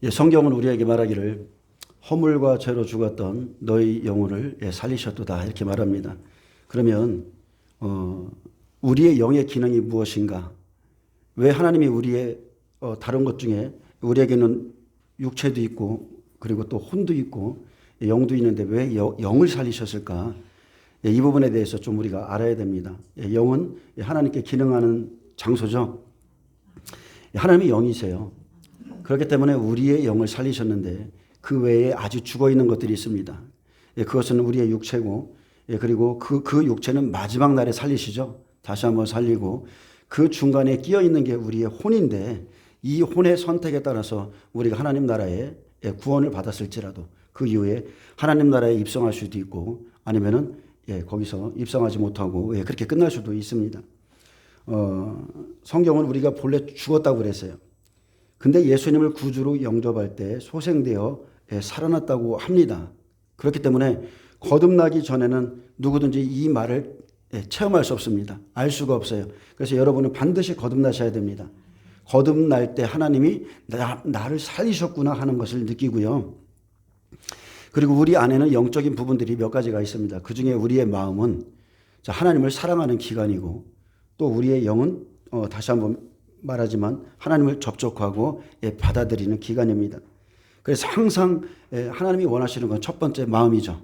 성경은 우리에게 말하기를 허물과 죄로 죽었던 너희 영혼을 살리셨도다 이렇게 말합니다. 그러면 우리의 영의 기능이 무엇인가? 왜 하나님이 우리의 다른 것 중에 우리에게는 육체도 있고 그리고 또 혼도 있고 영도 있는데 왜 영을 살리셨을까? 이 부분에 대해서 좀 우리가 알아야 됩니다. 영은 하나님께 기능하는 장소죠. 하나님이 영이세요. 그렇기 때문에 우리의 영을 살리셨는데 그 외에 아주 죽어 있는 것들이 있습니다. 그것은 우리의 육체고 그리고 그 육체는 마지막 날에 살리시죠. 다시 한번 살리고 그 중간에 끼어 있는 게 우리의 혼인데 이 혼의 선택에 따라서 우리가 하나님 나라에 구원을 받았을지라도 그 이후에 하나님 나라에 입성할 수도 있고 아니면은 거기서 입성하지 못하고 그렇게 끝날 수도 있습니다. 성경은 우리가 본래 죽었다고 그랬어요. 근데 예수님을 구주로 영접할 때 소생되어 살아났다고 합니다. 그렇기 때문에 거듭나기 전에는 누구든지 이 말을 체험할 수 없습니다. 알 수가 없어요. 그래서 여러분은 반드시 거듭나셔야 됩니다. 거듭날 때 하나님이 나를 살리셨구나 하는 것을 느끼고요. 그리고 우리 안에는 영적인 부분들이 몇 가지가 있습니다. 그 중에 우리의 마음은 하나님을 사랑하는 기관이고 또 우리의 영은 다시 한번 말하지만 하나님을 접촉하고 받아들이는 기관입니다. 그래서 항상 하나님이 원하시는 건 첫 번째 마음이죠.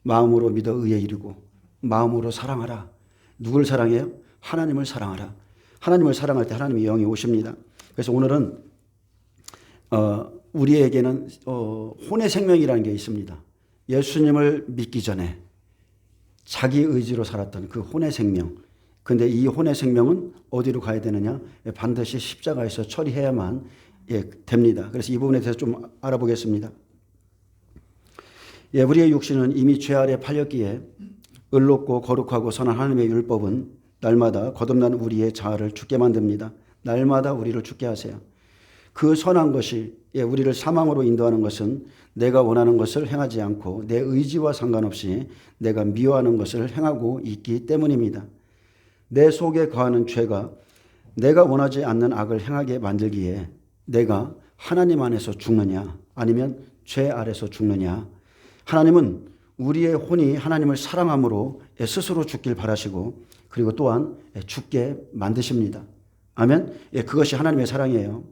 마음으로 믿어 의에 이르고 마음으로 사랑하라. 누굴 사랑해요? 하나님을 사랑하라. 하나님을 사랑할 때 하나님의 영이 오십니다. 그래서 오늘은 우리에게는 혼의 생명이라는 게 있습니다. 예수님을 믿기 전에 자기 의지로 살았던 그 혼의 생명. 근데 이 혼의 생명은 어디로 가야 되느냐? 반드시 십자가에서 처리해야만 됩니다. 그래서 이 부분에 대해서 좀 알아보겠습니다. 우리의 육신은 이미 죄 아래 팔렸기에 의롭고 거룩하고 선한 하나님의 율법은 날마다 거듭난 우리의 자아를 죽게 만듭니다. 날마다 우리를 죽게 하세요. 그 선한 것이 우리를 사망으로 인도하는 것은 내가 원하는 것을 행하지 않고 내 의지와 상관없이 내가 미워하는 것을 행하고 있기 때문입니다. 내 속에 거하는 죄가 내가 원하지 않는 악을 행하게 만들기에 내가 하나님 안에서 죽느냐 아니면 죄 아래서 죽느냐. 하나님은 우리의 혼이 하나님을 사랑함으로 스스로 죽길 바라시고 그리고 또한 죽게 만드십니다. 아멘. 그것이 하나님의 사랑이에요.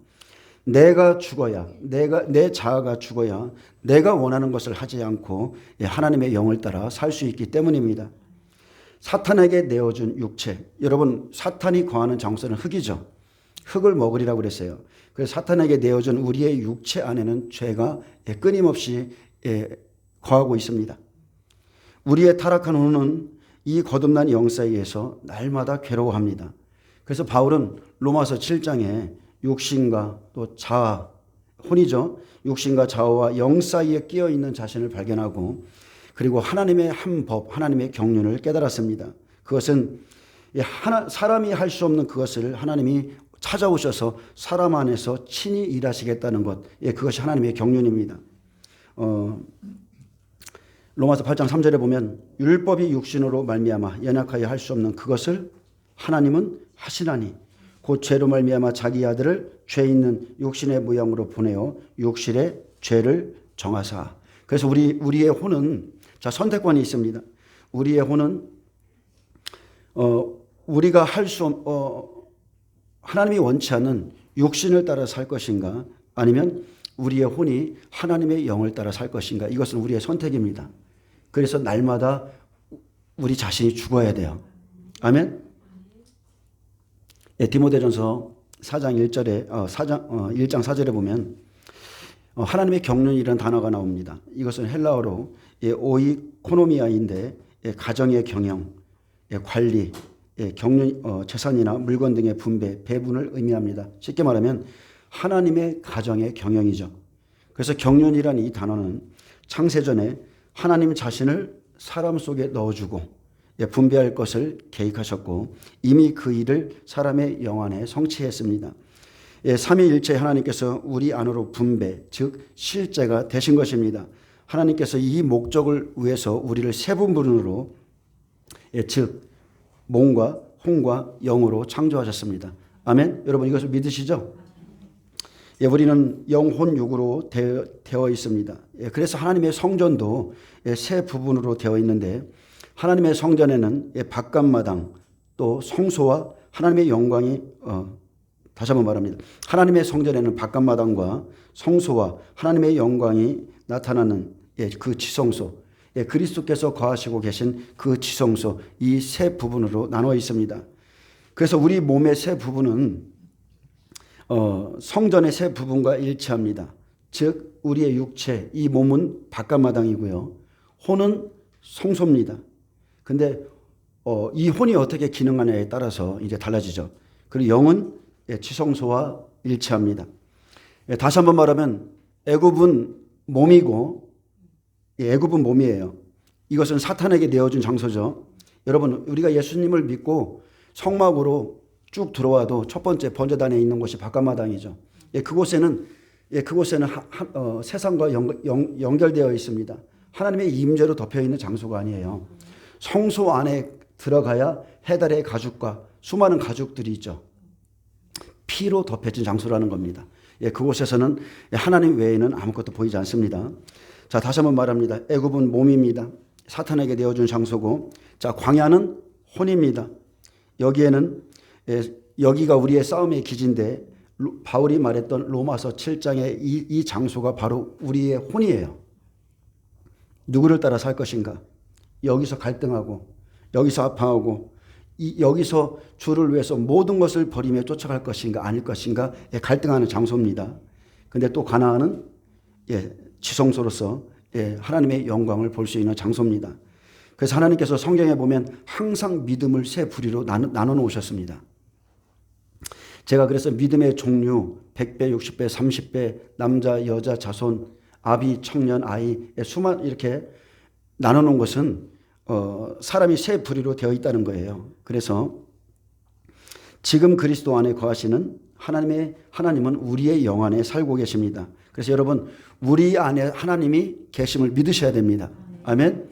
내가 죽어야 내 자아가 죽어야 내가 원하는 것을 하지 않고 하나님의 영을 따라 살 수 있기 때문입니다. 사탄에게 내어준 육체. 여러분 사탄이 거하는 장소는 흙이죠. 흙을 먹으리라고 그랬어요. 그래서 사탄에게 내어준 우리의 육체 안에는 죄가 끊임없이 거하고 있습니다. 우리의 타락한 혼은 이 거듭난 영 사이에서 날마다 괴로워합니다. 그래서 바울은 로마서 7장에 육신과 또 자아, 혼이죠. 육신과 자아와 영 사이에 끼어 있는 자신을 발견하고 그리고 하나님의 한 법, 하나님의 경륜을 깨달았습니다. 그것은 사람이 할 수 없는 그것을 하나님이 찾아오셔서 사람 안에서 친히 일하시겠다는 것, 그것이 하나님의 경륜입니다. 로마서 8장 3절에 보면 율법이 육신으로 말미암아 연약하여 할 수 없는 그것을 하나님은 하시나니 곧 죄로 말미암아 자기 아들을 죄 있는 육신의 모양으로 보내어 육신의 죄를 정하사. 그래서 우리의 혼은 선택권이 있습니다. 우리의 혼은 우리가 하나님이 원치 않는 육신을 따라 살 것인가 아니면 우리의 혼이 하나님의 영을 따라 살 것인가. 이것은 우리의 선택입니다. 그래서 날마다 우리 자신이 죽어야 돼요. 아멘. 디모데전서 4장 1장 4절에 보면 하나님의 경륜이라는 단어가 나옵니다. 이것은 헬라어로 오이코노미아인데 가정의 경영, 관리, 경륜, 재산이나 물건 등의 분배, 배분을 의미합니다. 쉽게 말하면 하나님의 가정의 경영이죠. 그래서 경륜이라는 이 단어는 창세전에 하나님 자신을 사람 속에 넣어주고 분배할 것을 계획하셨고 이미 그 일을 사람의 영 안에 성취했습니다. 삼위일체 하나님께서 우리 안으로 분배, 즉 실제가 되신 것입니다. 하나님께서 이 목적을 위해서 우리를 세 부분으로 즉 몸과 혼과 영으로 창조하셨습니다. 아멘. 여러분 이것을 믿으시죠? 우리는 영혼 육으로 되어 있습니다. 그래서 하나님의 성전도 세 부분으로 되어 있는데 하나님의 성전에는 바깥마당 또 성소와 하나님의 영광이 다시 한번 말합니다. 하나님의 성전에는 바깥마당과 성소와 하나님의 영광이 나타나는 그 지성소, 그리스도께서 거하시고 계신 그 지성소, 이 세 부분으로 나누어 있습니다. 그래서 우리 몸의 세 부분은 성전의 세 부분과 일치합니다. 즉 우리의 육체, 이 몸은 바깥마당이고요. 혼은 성소입니다. 근데 이 혼이 어떻게 기능하냐에 따라서 이제 달라지죠. 그리고 영은 지성소와 일치합니다. 다시 한번 말하면 애굽은 몸이고 애굽은 몸이에요. 이것은 사탄에게 내어준 장소죠. 여러분 우리가 예수님을 믿고 성막으로 쭉 들어와도 첫 번째 번제단에 있는 곳이 바깥마당이죠. 그곳에는 세상과 연결되어 있습니다. 하나님의 임재로 덮여 있는 장소가 아니에요. 성소 안에 들어가야 해달의 가죽과 수많은 가죽들이 있죠. 피로 덮여진 장소라는 겁니다. 그곳에서는 하나님 외에는 아무것도 보이지 않습니다. 자, 다시 한번 말합니다. 애굽은 몸입니다. 사탄에게 내어준 장소고, 자, 광야는 혼입니다. 여기가 우리의 싸움의 기지인데 바울이 말했던 로마서 7장의 이 장소가 바로 우리의 혼이에요. 누구를 따라 살 것인가? 여기서 갈등하고 여기서 아파하고 여기서 주를 위해서 모든 것을 버리며 쫓아갈 것인가 아닐 것인가 갈등하는 장소입니다. 근데 또 가나안은 지성소로서 하나님의 영광을 볼 수 있는 장소입니다. 그래서 하나님께서 성경에 보면 항상 믿음을 세 부류로 나눠 놓으셨습니다. 제가 그래서 믿음의 종류 100배, 60배, 30배, 남자, 여자, 자손, 아비, 청년, 아이 수만 이렇게 나눠 놓은 것은 사람이 세 부류로 되어 있다는 거예요. 그래서 지금 그리스도 안에 거하시는 하나님은 우리의 영 안에 살고 계십니다. 그래서 여러분 우리 안에 하나님이 계심을 믿으셔야 됩니다. 아멘.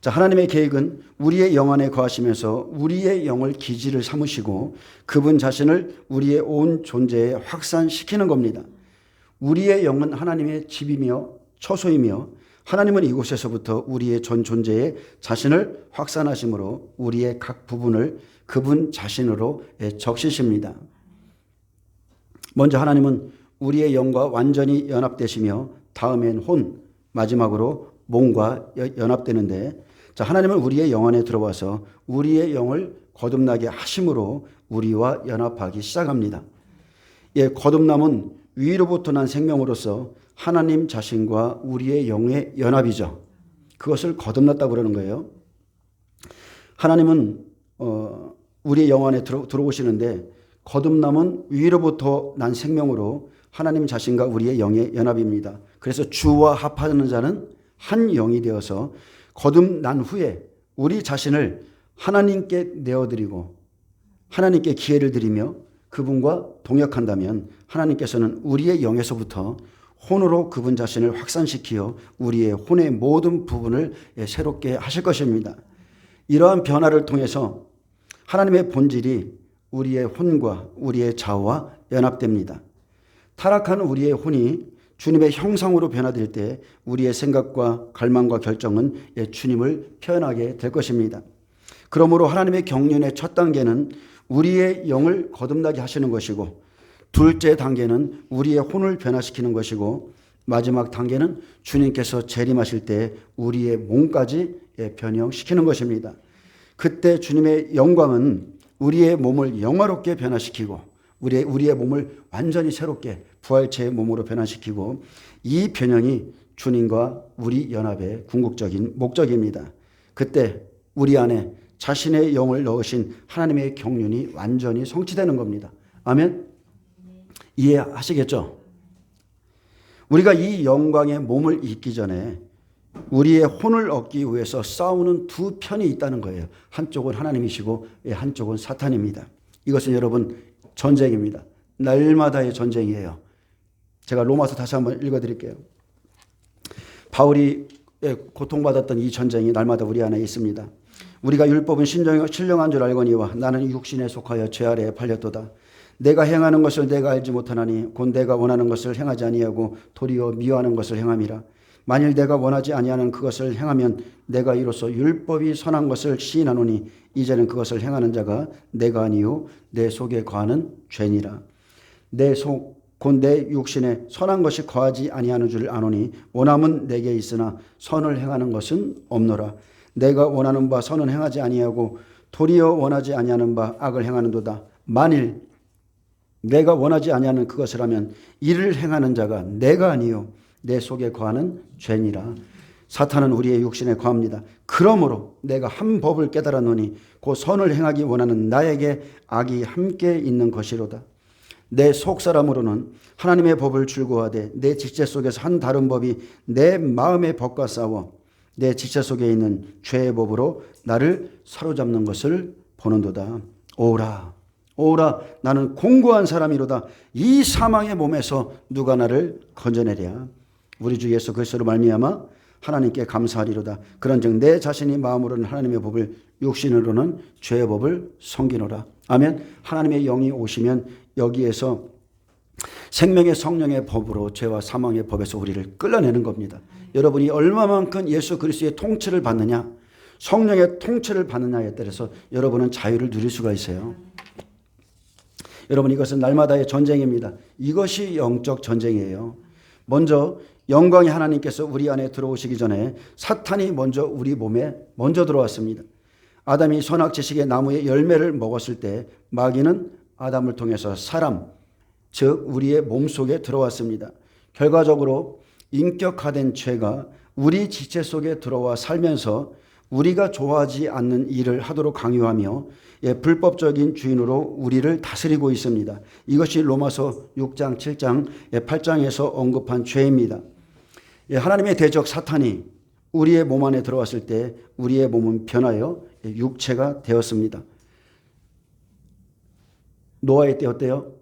자, 하나님의 계획은 우리의 영 안에 거하시면서 우리의 영을 기지를 삼으시고 그분 자신을 우리의 온 존재에 확산시키는 겁니다. 우리의 영은 하나님의 집이며 처소이며 하나님은 이곳에서부터 우리의 전 존재에 자신을 확산하심으로 우리의 각 부분을 그분 자신으로 적시십니다. 먼저 하나님은 우리의 영과 완전히 연합되시며 다음엔 혼, 마지막으로 몸과 연합되는데, 자, 하나님은 우리의 영 안에 들어와서 우리의 영을 거듭나게 하심으로 우리와 연합하기 시작합니다. 거듭남은 위로부터 난 생명으로서 하나님 자신과 우리의 영의 연합이죠. 그것을 거듭났다고 그러는 거예요. 하나님은 우리의 영 안에 들어오시는데 거듭남은 위로부터 난 생명으로 하나님 자신과 우리의 영의 연합입니다. 그래서 주와 합하는 자는 한 영이 되어서 거듭난 후에 우리 자신을 하나님께 내어드리고 하나님께 기회를 드리며 그분과 동역한다면 하나님께서는 우리의 영에서부터 혼으로 그분 자신을 확산시키어 우리의 혼의 모든 부분을 새롭게 하실 것입니다. 이러한 변화를 통해서 하나님의 본질이 우리의 혼과 우리의 자아와 연합됩니다. 타락한 우리의 혼이 주님의 형상으로 변화될 때 우리의 생각과 갈망과 결정은 주님을 표현하게 될 것입니다. 그러므로 하나님의 경륜의 첫 단계는 우리의 영을 거듭나게 하시는 것이고, 둘째 단계는 우리의 혼을 변화시키는 것이고, 마지막 단계는 주님께서 재림하실 때 우리의 몸까지 변형시키는 것입니다. 그때 주님의 영광은 우리의 몸을 영화롭게 변화시키고 우리의 몸을 완전히 새롭게 부활체의 몸으로 변화시키고, 이 변형이 주님과 우리 연합의 궁극적인 목적입니다. 그때 우리 안에 자신의 영을 넣으신 하나님의 경륜이 완전히 성취되는 겁니다. 아멘. 이해하시겠죠? 우리가 이 영광의 몸을 입기 전에 우리의 혼을 얻기 위해서 싸우는 두 편이 있다는 거예요. 한쪽은 하나님이시고 한쪽은 사탄입니다. 이것은 여러분 전쟁입니다. 날마다의 전쟁이에요. 제가 로마서 다시 한번 읽어드릴게요. 바울이 고통받았던 이 전쟁이 날마다 우리 안에 있습니다. 우리가 율법은 신령한 줄 알거니와 나는 육신에 속하여 죄 아래에 팔렸도다. 내가 행하는 것을 내가 알지 못하나니 곧 내가 원하는 것을 행하지 아니하고 도리어 미워하는 것을 행함이라. 만일 내가 원하지 아니하는 그것을 행하면 내가 이로써 율법이 선한 것을 시인하노니 이제는 그것을 행하는 자가 내가 아니요 내 속에 거하는 죄니라. 내 속 곧 내 육신에 선한 것이 거하지 아니하는 줄 아노니 원함은 내게 있으나 선을 행하는 것은 없노라. 내가 원하는 바 선은 행하지 아니하고 도리어 원하지 아니하는 바 악을 행하는도다. 만일 내가 원하지 아니하는 그것을 하면 이를 행하는 자가 내가 아니요 내 속에 거하는 죄니라. 사탄은 우리의 육신에 거합니다. 그러므로 내가 한 법을 깨달았노니 곧 선을 행하기 원하는 나에게 악이 함께 있는 것이로다. 내 속사람으로는 하나님의 법을 즐거워하되 내 지체 속에서 한 다른 법이 내 마음의 법과 싸워 내 지체 속에 있는 죄의 법으로 나를 사로잡는 것을 보는도다. 오라 오라 나는 공고한 사람이로다. 이 사망의 몸에서 누가 나를 건져내랴. 우리 주 예수 그리스도로 말미암아 하나님께 감사하리로다. 그런즉 내 자신이 마음으로는 하나님의 법을 육신으로는 죄의 법을 섬기노라. 아멘. 하나님의 영이 오시면 여기에서 생명의 성령의 법으로 죄와 사망의 법에서 우리를 끌어내는 겁니다. 여러분이 얼마만큼 예수 그리스도의 통치를 받느냐, 성령의 통치를 받느냐에 따라서 여러분은 자유를 누릴 수가 있어요. 여러분, 이것은 날마다의 전쟁입니다. 이것이 영적 전쟁이에요. 먼저 영광의 하나님께서 우리 안에 들어오시기 전에 사탄이 먼저 우리 몸에 먼저 들어왔습니다. 아담이 선악 지식의 나무의 열매를 먹었을 때 마귀는 아담을 통해서 사람, 즉 우리의 몸속에 들어왔습니다. 결과적으로 인격화된 죄가 우리 지체 속에 들어와 살면서 우리가 좋아하지 않는 일을 하도록 강요하며 불법적인 주인으로 우리를 다스리고 있습니다. 이것이 로마서 6장, 7장, 8장에서 언급한 죄입니다. 하나님의 대적 사탄이 우리의 몸 안에 들어왔을 때 우리의 몸은 변하여 육체가 되었습니다. 노아의 때 어때요?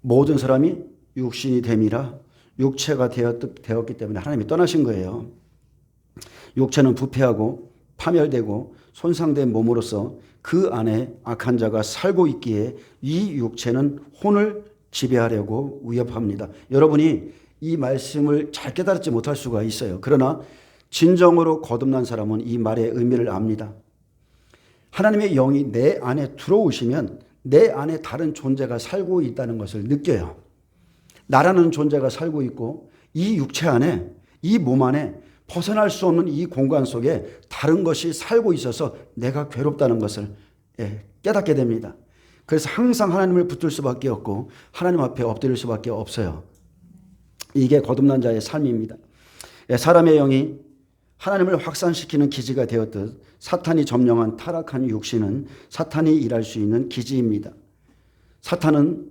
모든 사람이 육신이 됨이라 육체가 되었기 때문에 하나님이 떠나신 거예요. 육체는 부패하고 파멸되고 손상된 몸으로서 그 안에 악한 자가 살고 있기에 이 육체는 혼을 지배하려고 위협합니다. 여러분이 이 말씀을 잘 깨달지 못할 수가 있어요. 그러나 진정으로 거듭난 사람은 이 말의 의미를 압니다. 하나님의 영이 내 안에 들어오시면 내 안에 다른 존재가 살고 있다는 것을 느껴요. 나라는 존재가 살고 있고 이 육체 안에, 이 몸 안에 벗어날 수 없는 이 공간 속에 다른 것이 살고 있어서 내가 괴롭다는 것을 깨닫게 됩니다. 그래서 항상 하나님을 붙들 수밖에 없고 하나님 앞에 엎드릴 수밖에 없어요. 이게 거듭난 자의 삶입니다. 사람의 영이 하나님을 확산시키는 기지가 되었듯 사탄이 점령한 타락한 육신은 사탄이 일할 수 있는 기지입니다. 사탄은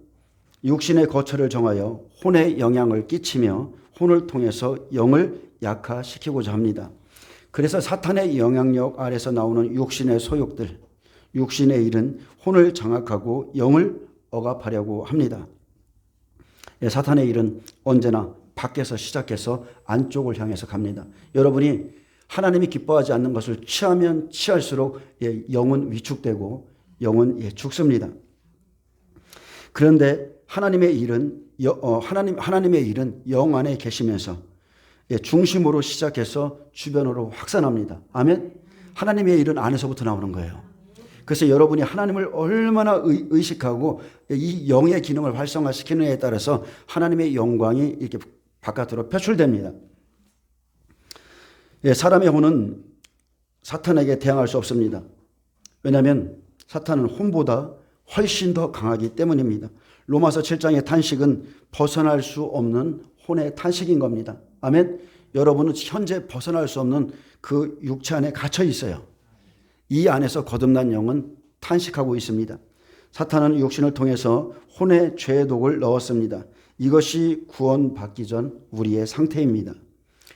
육신의 거처를 정하여 혼에 영향을 끼치며 혼을 통해서 영을 약화시키고자 합니다. 그래서 사탄의 영향력 아래서 나오는 육신의 소욕들, 육신의 일은 혼을 장악하고 영을 억압하려고 합니다. 사탄의 일은 언제나 밖에서 시작해서 안쪽을 향해서 갑니다. 여러분이 하나님이 기뻐하지 않는 것을 취하면 취할수록 영은 위축되고 영은 죽습니다. 그런데 하나님의 일은 영 안에 계시면서 중심으로 시작해서 주변으로 확산합니다. 아멘. 하나님의 일은 안에서부터 나오는 거예요. 그래서 여러분이 하나님을 얼마나 의식하고 이 영의 기능을 활성화시키느냐에 따라서 하나님의 영광이 이렇게 바깥으로 표출됩니다. 사람의 혼은 사탄에게 대항할 수 없습니다. 왜냐하면 사탄은 혼보다 훨씬 더 강하기 때문입니다. 로마서 7장의 탄식은 벗어날 수 없는 혼의 탄식인 겁니다. 아멘. 여러분은 현재 벗어날 수 없는 그 육체 안에 갇혀 있어요. 이 안에서 거듭난 영은 탄식하고 있습니다. 사탄은 육신을 통해서 혼의 죄의 독을 넣었습니다. 이것이 구원받기 전 우리의 상태입니다.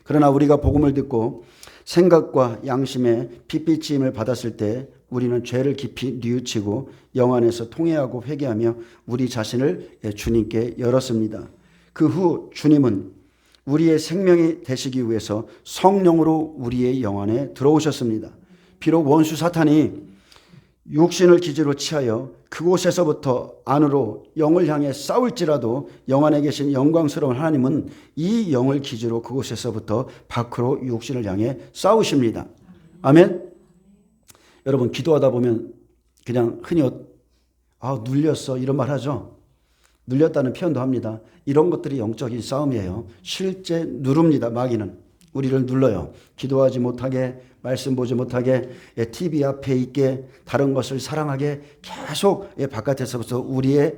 그러나 우리가 복음을 듣고 생각과 양심의 핏비침을 받았을 때 우리는 죄를 깊이 뉘우치고 영 안에서 통회하고 회개하며 우리 자신을 주님께 열었습니다. 그 후 주님은 우리의 생명이 되시기 위해서 성령으로 우리의 영 안에 들어오셨습니다. 비록 원수 사탄이 육신을 기지로 취하여 그곳에서부터 안으로 영을 향해 싸울지라도 영 안에 계신 영광스러운 하나님은 이 영을 기지로 그곳에서부터 밖으로 육신을 향해 싸우십니다. 아멘. 여러분, 기도하다 보면 그냥 흔히 눌렸어 이런 말 하죠. 눌렸다는 표현도 합니다. 이런 것들이 영적인 싸움이에요. 실제 누릅니다. 마귀는 우리를 눌러요. 기도하지 못하게, 말씀 보지 못하게, TV 앞에 있게, 다른 것을 사랑하게 계속 바깥에서부터 우리의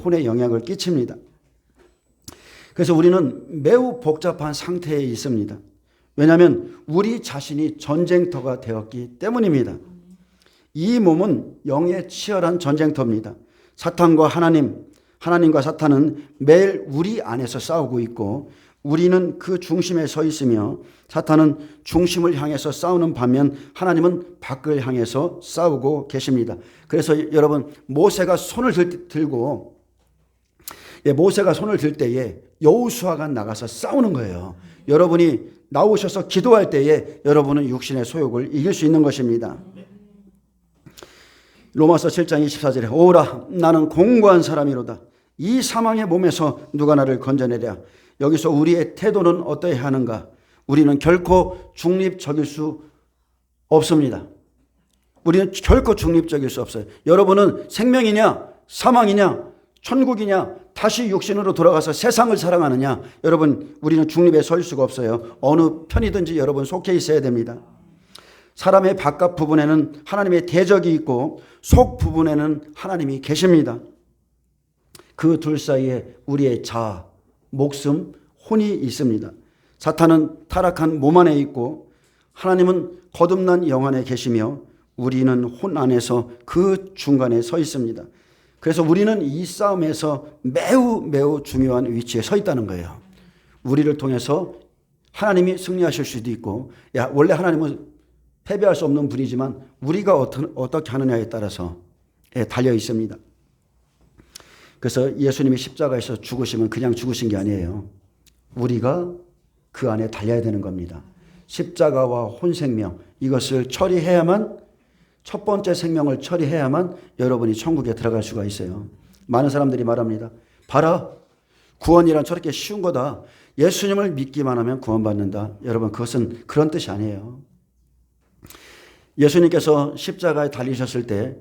혼에 영향을 끼칩니다. 그래서 우리는 매우 복잡한 상태에 있습니다. 왜냐하면 우리 자신이 전쟁터가 되었기 때문입니다. 이 몸은 영의 치열한 전쟁터입니다. 사탄과 하나님과 사탄은 매일 우리 안에서 싸우고 있고 우리는 그 중심에 서 있으며 사탄은 중심을 향해서 싸우는 반면 하나님은 밖을 향해서 싸우고 계십니다. 그래서 여러분, 모세가 손을 들고 모세가 손을 들 때에 여호수아가 나가서 싸우는 거예요. 여러분이 나오셔서 기도할 때에 여러분은 육신의 소욕을 이길 수 있는 것입니다. 로마서 7장 24절에 오라 나는 공고한 사람이로다. 이 사망의 몸에서 누가 나를 건져내랴. 여기서 우리의 태도는 어떠해야 하는가? 우리는 결코 중립적일 수 없습니다. 우리는 결코 중립적일 수 없어요. 여러분은 생명이냐 사망이냐 천국이냐 다시 육신으로 돌아가서 세상을 사랑하느냐, 여러분 우리는 중립에 설 수가 없어요. 어느 편이든지 여러분 속해 있어야 됩니다. 사람의 바깥 부분에는 하나님의 대적이 있고 속 부분에는 하나님이 계십니다. 그 둘 사이에 우리의 자아, 목숨, 혼이 있습니다. 사탄은 타락한 몸 안에 있고 하나님은 거듭난 영 안에 계시며 우리는 혼 안에서 그 중간에 서 있습니다. 그래서 우리는 이 싸움에서 매우 중요한 위치에 서 있다는 거예요. 우리를 통해서 하나님이 승리하실 수도 있고, 원래 하나님은 패배할 수 없는 분이지만 우리가 어떻게 하느냐에 따라서 달려 있습니다. 그래서 예수님이 십자가에서 죽으시면 그냥 죽으신 게 아니에요. 우리가 그 안에 달려야 되는 겁니다. 십자가와 혼생명, 이것을 처리해야만, 첫 번째 생명을 처리해야만 여러분이 천국에 들어갈 수가 있어요. 많은 사람들이 말합니다. 봐라, 구원이란 저렇게 쉬운 거다. 예수님을 믿기만 하면 구원받는다. 여러분, 그것은 그런 뜻이 아니에요. 예수님께서 십자가에 달리셨을 때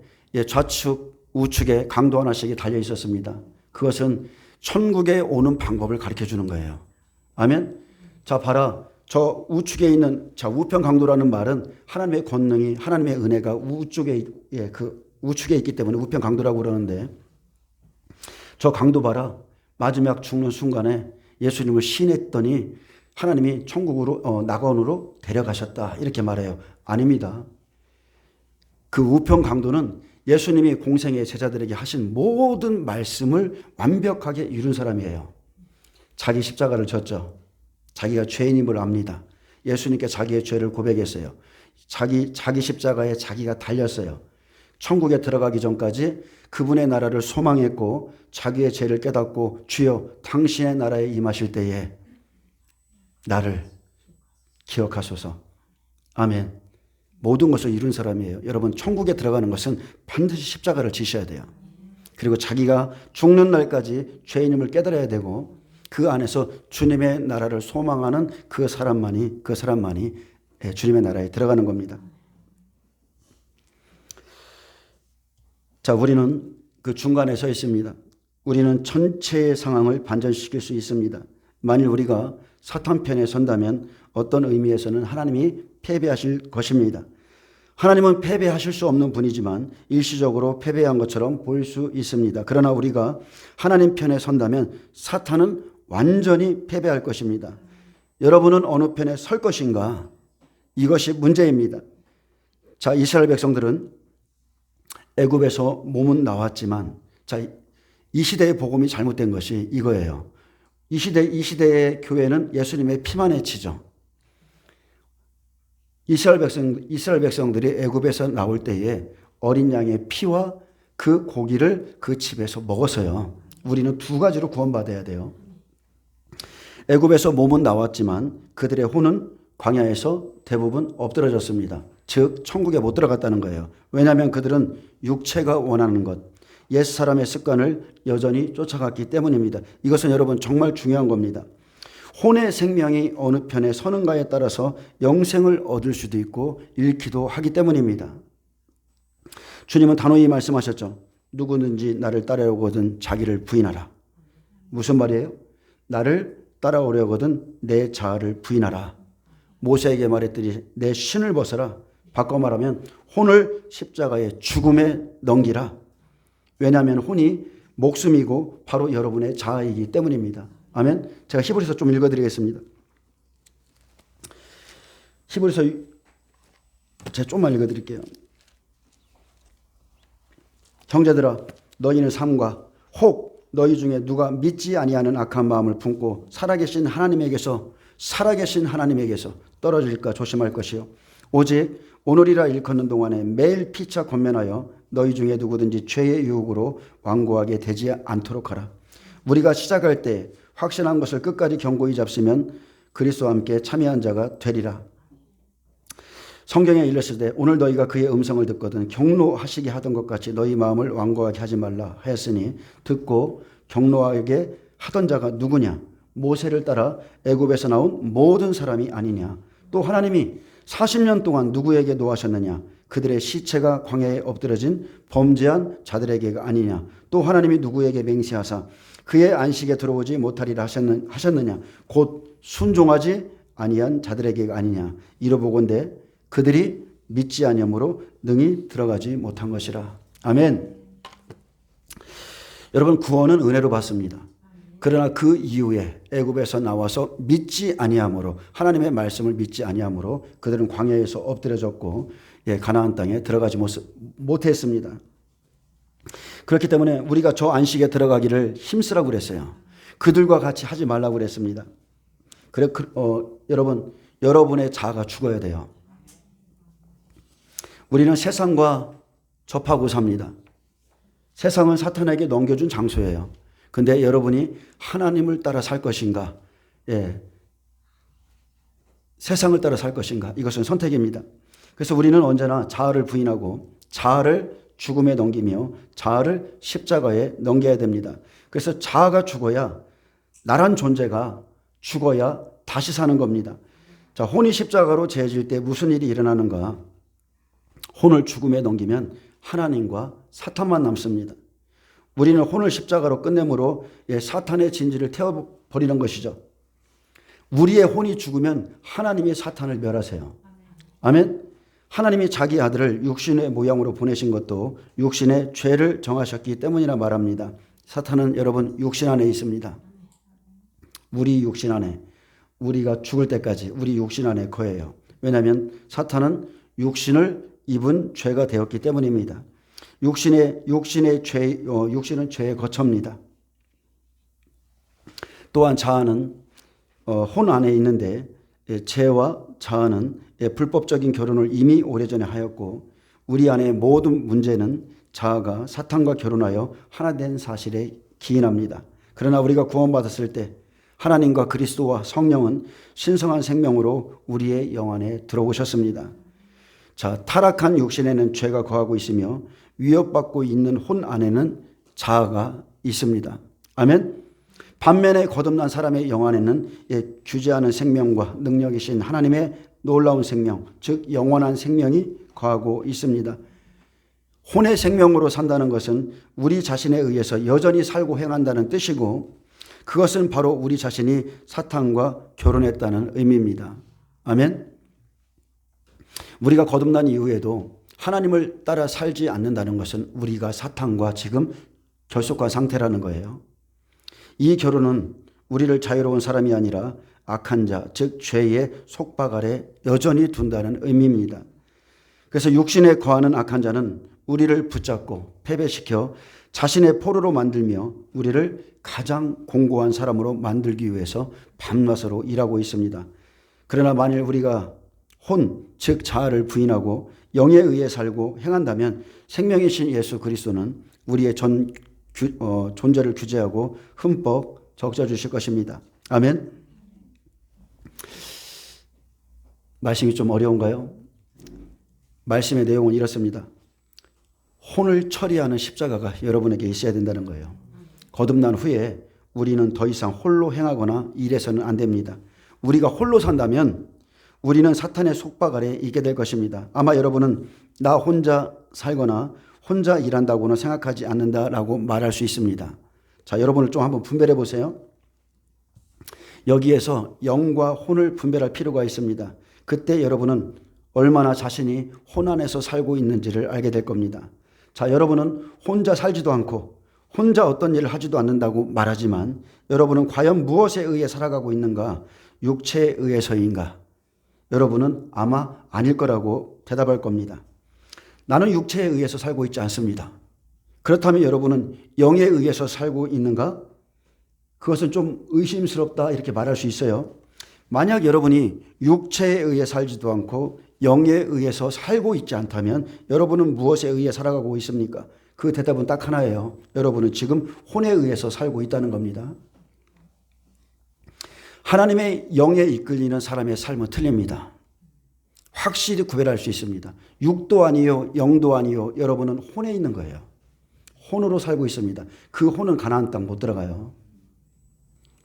좌측, 우측에 강도 하나씩이 달려 있었습니다. 그것은 천국에 오는 방법을 가르쳐 주는 거예요. 아멘. 자, 봐라. 저 우측에 있는, 우편 강도라는 말은 하나님의 권능이, 하나님의 은혜가 우측에 있기 때문에 우편 강도라고 그러는데, 저 강도 봐라. 마지막 죽는 순간에 예수님을 시인했더니 하나님이 천국으로, 낙원으로 데려가셨다. 이렇게 말해요. 아닙니다. 그 우편 강도는 예수님이 공생의 제자들에게 하신 모든 말씀을 완벽하게 이룬 사람이에요. 자기 십자가를 졌죠. 자기가 죄인임을 압니다. 예수님께 자기의 죄를 고백했어요. 자기 십자가에 자기가 달렸어요. 천국에 들어가기 전까지 그분의 나라를 소망했고 자기의 죄를 깨닫고 주여 당신의 나라에 임하실 때에 나를 기억하소서. 아멘. 모든 것을 이룬 사람이에요. 여러분, 천국에 들어가는 것은 반드시 십자가를 지셔야 돼요. 그리고 자기가 죽는 날까지 죄인임을 깨달아야 되고 그 안에서 주님의 나라를 소망하는 그 사람만이 주님의 나라에 들어가는 겁니다. 자, 우리는 그 중간에 서 있습니다. 우리는 전체의 상황을 반전시킬 수 있습니다. 만일 우리가 사탄 편에 선다면 어떤 의미에서는 하나님이 패배하실 것입니다. 하나님은 패배하실 수 없는 분이지만 일시적으로 패배한 것처럼 보일 수 있습니다. 그러나 우리가 하나님 편에 선다면 사탄은 완전히 패배할 것입니다. 여러분은 어느 편에 설 것인가? 이것이 문제입니다. 자, 이스라엘 백성들은 애굽에서 몸은 나왔지만, 자, 이 시대의 복음이 잘못된 것이 이거예요. 이 시대의 교회는 예수님의 피만 해치죠. 이스라엘 백성들이 애굽에서 나올 때에 어린 양의 피와 그 고기를 그 집에서 먹었어요. 우리는 두 가지로 구원받아야 돼요. 애굽에서 몸은 나왔지만 그들의 혼은 광야에서 대부분 엎드러졌습니다. 즉 천국에 못 들어갔다는 거예요. 왜냐하면 그들은 육체가 원하는 것, 옛사람의 습관을 여전히 쫓아갔기 때문입니다. 이것은 여러분 정말 중요한 겁니다. 혼의 생명이 어느 편에 서는가에 따라서 영생을 얻을 수도 있고 잃기도 하기 때문입니다. 주님은 단호히 말씀하셨죠. 누구든지 나를 따라오거든 자기를 부인하라. 무슨 말이에요? 나를 따라오려거든 내 자아를 부인하라. 모세에게 말했더니 내 신을 벗어라. 바꿔 말하면 혼을 십자가의 죽음에 넘기라. 왜냐하면 혼이 목숨이고 바로 여러분의 자아이기 때문입니다. 아멘. 제가 히브리서 좀 읽어드리겠습니다. 히브리서 제가 좀만 읽어드릴게요. 형제들아 너희는 삼가 혹 너희 중에 누가 믿지 아니하는 악한 마음을 품고 살아계신 하나님에게서 떨어질까 조심할 것이요. 오직 오늘이라 일컫는 동안에 매일 피차 권면하여 너희 중에 누구든지 죄의 유혹으로 완고하게 되지 않도록 하라. 우리가 시작할 때 확신한 것을 끝까지 견고히 잡으면 그리스도와 함께 참여한 자가 되리라. 성경에 일렀을 오늘 너희가 그의 음성을 듣거든 경노하시게 하던 것 같이 너희 마음을 완고하게 하지 말라 하였으니 듣고 경노하게 하던 자가 누구냐? 모세를 따라 애굽에서 나온 모든 사람이 아니냐? 또 하나님이 40년 동안 누구에게 노하셨느냐? 그들의 시체가 광야에 엎드러진 범죄한 자들에게가 아니냐? 또 하나님이 누구에게 맹세하사 그의 안식에 들어오지 못하리라 하셨느냐? 곧 순종하지 아니한 자들에게가 아니냐? 이러보건대 그들이 믿지 아니함으로 능히 들어가지 못한 것이라. 아멘. 여러분 구원은 은혜로 받습니다. 그러나 그 이후에 애굽에서 나와서 믿지 아니함으로 하나님의 말씀을 믿지 아니함으로 그들은 광야에서 엎드려졌고 가나안 땅에 들어가지 못했습니다. 그렇기 때문에 우리가 저 안식에 들어가기를 힘쓰라고 그랬어요. 그들과 같이 하지 말라고 그랬습니다. 여러분 여러분의 자아가 죽어야 돼요. 우리는 세상과 접하고 삽니다. 세상은 사탄에게 넘겨준 장소예요. 근데 여러분이 하나님을 따라 살 것인가? 세상을 따라 살 것인가? 이것은 선택입니다. 그래서 우리는 언제나 자아를 부인하고 자아를 죽음에 넘기며 자아를 십자가에 넘겨야 됩니다. 그래서 자아가 죽어야 나란 존재가 죽어야 다시 사는 겁니다. 자, 혼이 십자가로 재질 때 무슨 일이 일어나는가? 혼을 죽음에 넘기면 하나님과 사탄만 남습니다. 우리는 혼을 십자가로 끝내므로 사탄의 진지를 태워버리는 것이죠. 우리의 혼이 죽으면 하나님이 사탄을 멸하세요. 아멘. 하나님이 자기 아들을 육신의 모양으로 보내신 것도 육신의 죄를 정하셨기 때문이라 말합니다. 사탄은 여러분 육신 안에 있습니다. 우리 육신 안에, 우리가 죽을 때까지 우리 육신 안에 거해요. 왜냐하면 사탄은 육신을 입은 죄가 되었기 때문입니다. 육신은 죄의 거처입니다. 또한 자아는 혼 안에 있는데 죄와 자아는 불법적인 결혼을 이미 오래전에 하였고 우리 안의 모든 문제는 자아가 사탄과 결혼하여 하나 된 사실에 기인합니다. 그러나 우리가 구원받았을 때 하나님과 그리스도와 성령은 신성한 생명으로 우리의 영 안에 들어오셨습니다. 자, 타락한 육신에는 죄가 거하고 있으며 위협받고 있는 혼 안에는 자아가 있습니다. 아멘. 반면에 거듭난 사람의 영 안에는 규제하는 생명과 능력이신 하나님의 놀라운 생명, 즉 영원한 생명이 거하고 있습니다. 혼의 생명으로 산다는 것은 우리 자신에 의해서 여전히 살고 행한다는 뜻이고 그것은 바로 우리 자신이 사탄과 결혼했다는 의미입니다. 아멘. 우리가 거듭난 이후에도 하나님을 따라 살지 않는다는 것은 우리가 사탄과 지금 결속한 상태라는 거예요. 이 결혼은 우리를 자유로운 사람이 아니라 악한 자, 즉 죄의 속박 아래 여전히 둔다는 의미입니다. 그래서 육신에 거하는 악한 자는 우리를 붙잡고 패배시켜 자신의 포로로 만들며 우리를 가장 공고한 사람으로 만들기 위해서 밤낮으로 일하고 있습니다. 그러나 만일 우리가 혼, 즉 자아를 부인하고 영에 의해 살고 행한다면 생명이신 예수 그리스도는 우리의 존재를 규제하고 흠뻑 적셔주실 것입니다. 아멘. 말씀이 좀 어려운가요? 말씀의 내용은 이렇습니다. 혼을 처리하는 십자가가 여러분에게 있어야 된다는 거예요. 거듭난 후에 우리는 더 이상 홀로 행하거나 일해서는 안 됩니다. 우리가 홀로 산다면 우리는 사탄의 속박 아래 있게 될 것입니다. 아마 여러분은 나 혼자 살거나 혼자 일한다고는 생각하지 않는다라고 말할 수 있습니다. 자, 여러분을 좀 한번 분별해 보세요. 여기에서 영과 혼을 분별할 필요가 있습니다. 그때 여러분은 얼마나 자신이 혼 안에서 살고 있는지를 알게 될 겁니다. 자, 여러분은 혼자 살지도 않고 혼자 어떤 일을 하지도 않는다고 말하지만 여러분은 과연 무엇에 의해 살아가고 있는가? 육체에 의해서인가? 여러분은 아마 아닐 거라고 대답할 겁니다. 나는 육체에 의해서 살고 있지 않습니다. 그렇다면 여러분은 영에 의해서 살고 있는가? 그것은 좀 의심스럽다 이렇게 말할 수 있어요. 만약 여러분이 육체에 의해 살지도 않고 영에 의해서 살고 있지 않다면 여러분은 무엇에 의해 살아가고 있습니까? 그 대답은 딱 하나예요. 여러분은 지금 혼에 의해서 살고 있다는 겁니다. 하나님의 영에 이끌리는 사람의 삶은 틀립니다. 확실히 구별할 수 있습니다. 육도 아니요 영도 아니요 여러분은 혼에 있는 거예요. 혼으로 살고 있습니다. 그 혼은 가나안 땅 못 들어가요.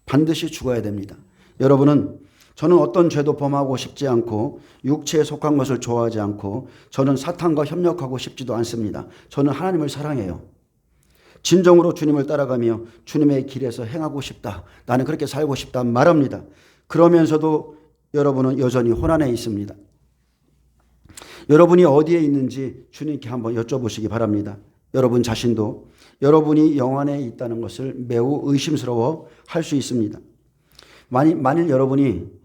반드시 죽어야 됩니다. 여러분은 저는 어떤 죄도 범하고 싶지 않고 육체에 속한 것을 좋아하지 않고 저는 사탄과 협력하고 싶지도 않습니다. 저는 하나님을 사랑해요. 진정으로 주님을 따라가며 주님의 길에서 행하고 싶다. 나는 그렇게 살고 싶다 말합니다. 그러면서도 여러분은 여전히 혼 안에 있습니다. 여러분이 어디에 있는지 주님께 한번 여쭤보시기 바랍니다. 여러분 자신도 여러분이 영 안에 있다는 것을 매우 의심스러워 할 수 있습니다. 만일 여러분이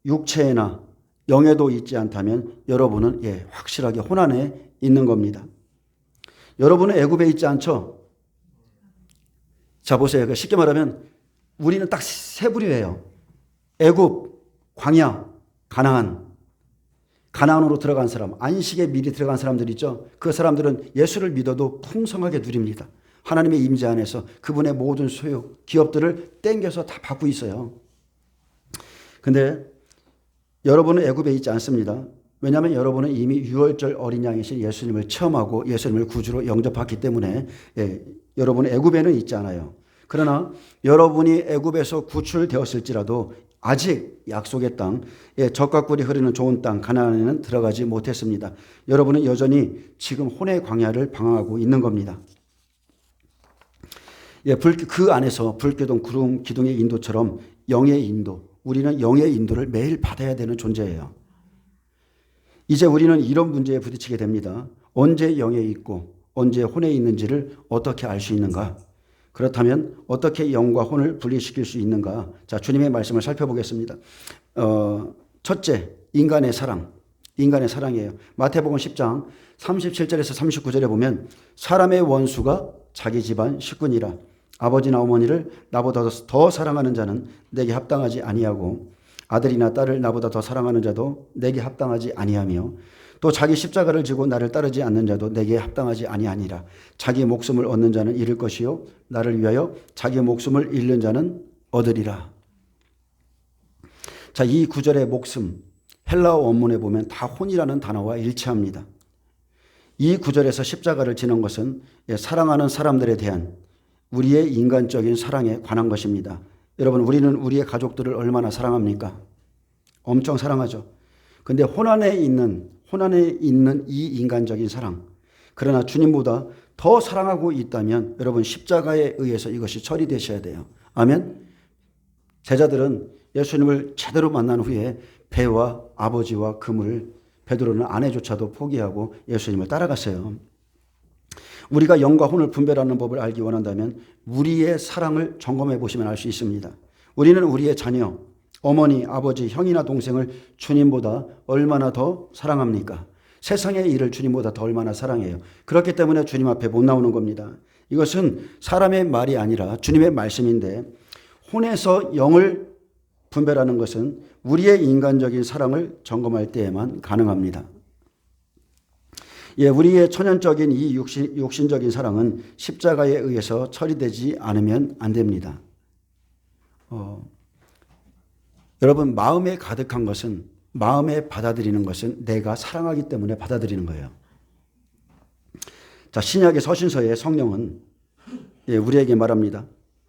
육체나 영에도 있지 않다면 여러분은 확실하게 혼 안에 있는 겁니다. 여러분은 애굽에 있지 않죠? 자 보세요. 쉽게 말하면 우리는 딱 세 부류예요. 애굽, 광야, 가나안. 가나안으로 들어간 사람, 안식에 미리 들어간 사람들 있죠. 그 사람들은 예수를 믿어도 풍성하게 누립니다. 하나님의 임재 안에서 그분의 모든 소유, 기업들을 땡겨서 다 받고 있어요. 근데 여러분은 애굽에 있지 않습니다. 왜냐하면 여러분은 이미 유월절 어린 양이신 예수님을 체험하고 예수님을 구주로 영접했기 때문에 여러분은 애굽에는 있지 않아요. 그러나 여러분이 애굽에서 구출되었을지라도 아직 약속의 땅, 젖과 꿀이 흐르는 좋은 땅 가나안에는 들어가지 못했습니다. 여러분은 여전히 지금 혼의 광야를 방황하고 있는 겁니다. 그 안에서 불교동 구름 기둥의 인도처럼 영의 인도, 우리는 영의 인도를 매일 받아야 되는 존재예요. 이제 우리는 이런 문제에 부딪히게 됩니다. 언제 영에 있고 언제 혼에 있는지를 어떻게 알 수 있는가? 그렇다면 어떻게 영과 혼을 분리시킬 수 있는가? 자, 주님의 말씀을 살펴보겠습니다. 첫째, 인간의 사랑. 인간의 사랑이에요. 마태복음 10장 37절에서 39절에 보면 사람의 원수가 자기 집안 식구니라. 아버지나 어머니를 나보다 더 사랑하는 자는 내게 합당하지 아니하고 아들이나 딸을 나보다 더 사랑하는 자도 내게 합당하지 아니하며 또 자기 십자가를 지고 나를 따르지 않는 자도 내게 합당하지 아니하니라. 자기 목숨을 얻는 자는 잃을 것이요 나를 위하여 자기 목숨을 잃는 자는 얻으리라. 자, 이 구절의 목숨 헬라어 원문에 보면 다 혼이라는 단어와 일치합니다. 이 구절에서 십자가를 지는 것은 사랑하는 사람들에 대한 우리의 인간적인 사랑에 관한 것입니다. 여러분, 우리는 우리의 가족들을 얼마나 사랑합니까? 엄청 사랑하죠. 근데 혼 안에 있는 이 인간적인 사랑, 그러나 주님보다 더 사랑하고 있다면 여러분 십자가에 의해서 이것이 처리되셔야 돼요. 아멘. 제자들은 예수님을 제대로 만난 후에 배와 아버지와 그물, 베드로는 아내조차도 포기하고 예수님을 따라갔어요. 우리가 영과 혼을 분별하는 법을 알기 원한다면 우리의 사랑을 점검해 보시면 알 수 있습니다. 우리는 우리의 자녀, 어머니, 아버지, 형이나 동생을 주님보다 얼마나 더 사랑합니까? 세상의 일을 주님보다 더 얼마나 사랑해요. 그렇기 때문에 주님 앞에 못 나오는 겁니다. 이것은 사람의 말이 아니라 주님의 말씀인데 혼에서 영을 분별하는 것은 우리의 인간적인 사랑을 점검할 때에만 가능합니다. 우리의 천연적인 이 육신적인 사랑은 십자가에 의해서 처리되지 않으면 안 됩니다. 여러분, 마음에 가득한 것은 마음에 받아들이는 것은 내가 사랑하기 때문에 받아들이는 거예요. 자, 신약의 서신서에 성령은 우리에게 말합니다.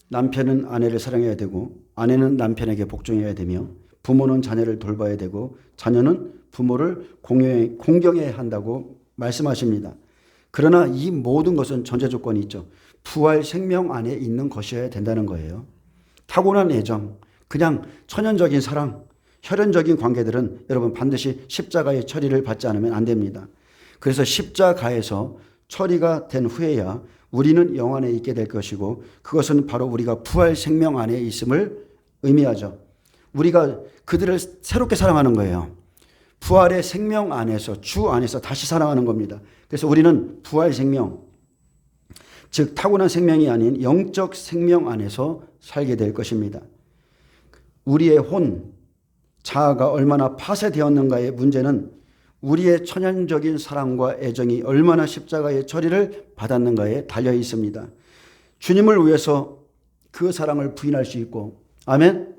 남편은 아내를 사랑해야 되고 아내는 남편에게 복종해야 되며 부모는 자녀를 돌봐야 되고 자녀는 부모를 공경해야 한다고 말씀하십니다. 그러나 이 모든 것은 전제 조건이 있죠. 부활 생명 안에 있는 것이어야 된다는 거예요. 타고난 애정, 그냥 천연적인 사랑, 혈연적인 관계들은 여러분 반드시 십자가의 처리를 받지 않으면 안 됩니다. 그래서 십자가에서 처리가 된 후에야 우리는 영안에 있게 될 것이고 그것은 바로 우리가 부활 생명 안에 있음을 의미하죠. 우리가 그들을 새롭게 사랑하는 거예요. 부활의 생명 안에서 주 안에서 다시 사랑하는 겁니다. 그래서 우리는 부활 생명, 즉 타고난 생명이 아닌 영적 생명 안에서 살게 될 것입니다. 우리의 혼, 자아가 얼마나 파쇄되었는가의 문제는 우리의 천연적인 사랑과 애정이 얼마나 십자가의 처리를 받았는가에 달려 있습니다. 주님을 위해서 그 사랑을 부인할 수 있고, 아멘?